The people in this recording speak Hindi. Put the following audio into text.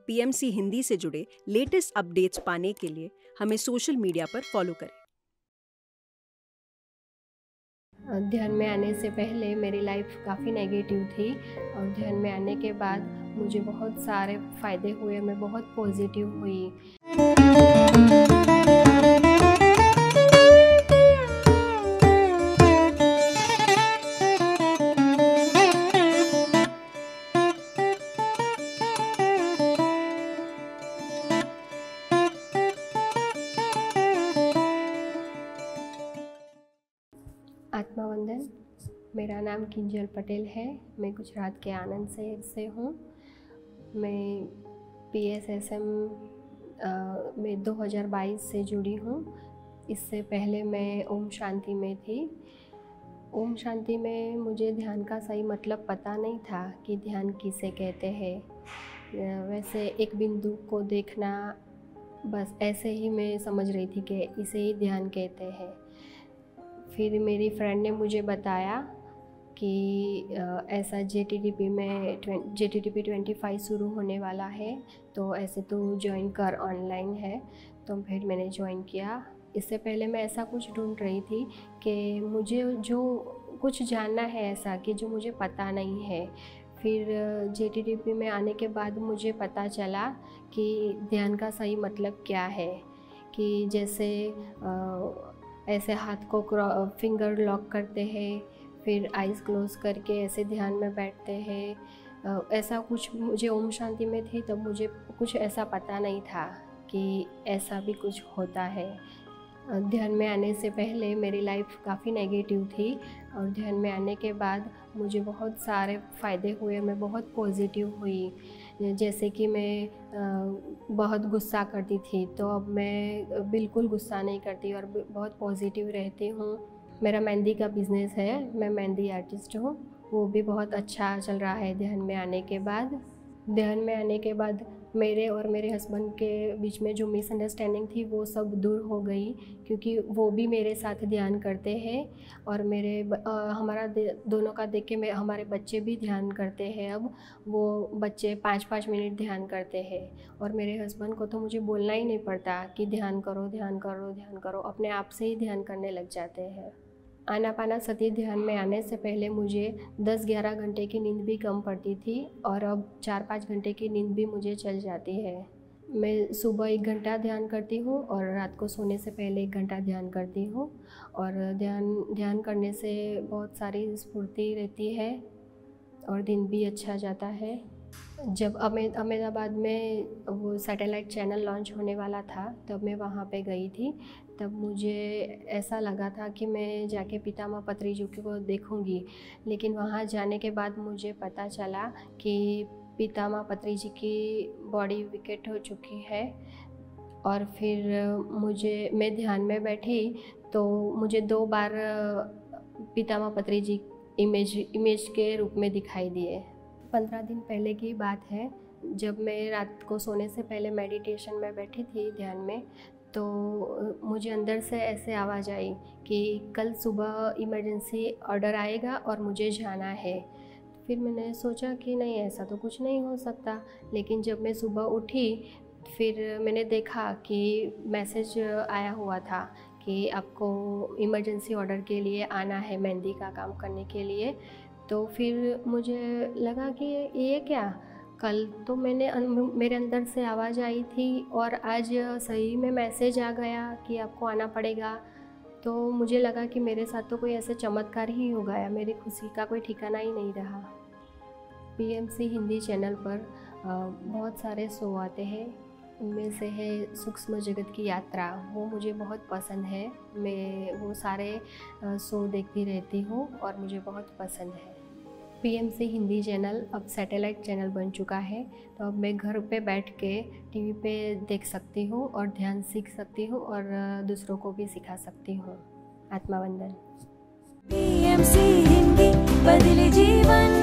पीएमसी हिंदी से जुड़े लेटेस्ट अपडेट्स पाने के लिए हमें सोशल मीडिया पर फॉलो करें। ध्यान में आने से पहले मेरी लाइफ काफ़ी नेगेटिव थी और ध्यान में आने के बाद मुझे बहुत सारे फ़ायदे हुए, मैं बहुत पॉजिटिव हुई। आत्मावंदन। मेरा नाम किंजल पटेल है। मैं गुजरात के आनंद शहर से हूँ। मैं PSSM में 2022 से जुड़ी हूँ। इससे पहले मैं ओम शांति में थी। ओम शांति में मुझे ध्यान का सही मतलब पता नहीं था कि ध्यान किसे कहते हैं। वैसे एक बिंदु को देखना, बस ऐसे ही मैं समझ रही थी कि इसे ही ध्यान कहते हैं। फिर मेरी फ्रेंड ने मुझे बताया कि ऐसा JTTP 25 शुरू होने वाला है, तो ऐसे तो ज्वाइन कर, ऑनलाइन है। तो फिर मैंने ज्वाइन किया। इससे पहले मैं ऐसा कुछ ढूंढ रही थी कि मुझे जो कुछ जानना है ऐसा कि जो मुझे पता नहीं है। फिर JTTP में आने के बाद मुझे पता चला कि ध्यान का सही मतलब क्या है। कि जैसे ऐसे हाथ को फिंगर लॉक करते हैं, फिर आइज़ क्लोज करके ऐसे ध्यान में बैठते हैं। ऐसा कुछ मुझे ओम शांति में थी तब मुझे कुछ ऐसा पता नहीं था कि ऐसा भी कुछ होता है। ध्यान में आने से पहले मेरी लाइफ काफ़ी नेगेटिव थी और ध्यान में आने के बाद मुझे बहुत सारे फ़ायदे हुए, मैं बहुत पॉजिटिव हुई। जैसे कि मैं बहुत गुस्सा करती थी, तो अब मैं बिल्कुल गुस्सा नहीं करती और बहुत पॉजिटिव रहती हूँ। मेरा मेहंदी का बिज़नेस है, मैं मेहंदी आर्टिस्ट हूँ। वो भी बहुत अच्छा चल रहा है ध्यान में आने के बाद। ध्यान में आने के बाद मेरे और मेरे हस्बैंड के बीच में जो मिसअंडरस्टैंडिंग थी वो सब दूर हो गई, क्योंकि वो भी मेरे साथ ध्यान करते हैं और हमारा दोनों का देख के हमारे बच्चे भी ध्यान करते हैं। अब वो बच्चे 5-5 मिनट ध्यान करते हैं और मेरे हस्बैंड को तो मुझे बोलना ही नहीं पड़ता कि ध्यान करो, ध्यान करो, ध्यान करो। अपने आप से ही ध्यान करने लग जाते हैं। आनापानासती ध्यान में आने से पहले मुझे 10-11 घंटे की नींद भी कम पड़ती थी और अब 4-5 घंटे की नींद भी मुझे चल जाती है। मैं सुबह 1 घंटा ध्यान करती हूँ और रात को सोने से पहले 1 घंटा ध्यान करती हूँ। और ध्यान करने से बहुत सारी स्फूर्ति रहती है और दिन भी अच्छा जाता है। जब अहमदाबाद में वो सैटेलाइट चैनल लॉन्च होने वाला था तब मैं वहाँ पे गई थी। तब मुझे ऐसा लगा था कि मैं जाके पितामह पत्री जी को देखूंगी, लेकिन वहाँ जाने के बाद मुझे पता चला कि पितामह पत्री जी की बॉडी विकेट हो चुकी है। और फिर मैं ध्यान में बैठी तो मुझे 2 बार पितामह पत्री जी इमेज के रूप में दिखाई दिए। 15 दिन पहले की बात है, जब मैं रात को सोने से पहले मेडिटेशन में बैठी थी ध्यान में, तो मुझे अंदर से ऐसे आवाज़ आई कि कल सुबह इमरजेंसी ऑर्डर आएगा और मुझे जाना है। फिर मैंने सोचा कि नहीं, ऐसा तो कुछ नहीं हो सकता। लेकिन जब मैं सुबह उठी फिर मैंने देखा कि मैसेज आया हुआ था कि आपको इमरजेंसी ऑर्डर के लिए आना है मेहंदी का काम करने के लिए। तो फिर मुझे लगा कि ये क्या, कल तो मेरे अंदर से आवाज़ आई थी और आज सही में मैसेज आ गया कि आपको आना पड़ेगा। तो मुझे लगा कि मेरे साथ तो कोई ऐसे चमत्कार ही हो गया। मेरी खुशी का कोई ठिकाना ही नहीं रहा। PMC हिंदी चैनल पर बहुत सारे शो आते हैं। उनमें से है सूक्ष्म जगत की यात्रा, वो मुझे बहुत पसंद है। मैं वो सारे शो देखती रहती हूँ और मुझे बहुत पसंद है। PMC हिंदी चैनल अब सैटेलाइट चैनल बन चुका है, तो अब मैं घर पे बैठ के TV पे देख सकती हूँ और ध्यान सीख सकती हूँ और दूसरों को भी सिखा सकती हूँ। आत्मावंदन। PMC हिंदी बदले जीवन।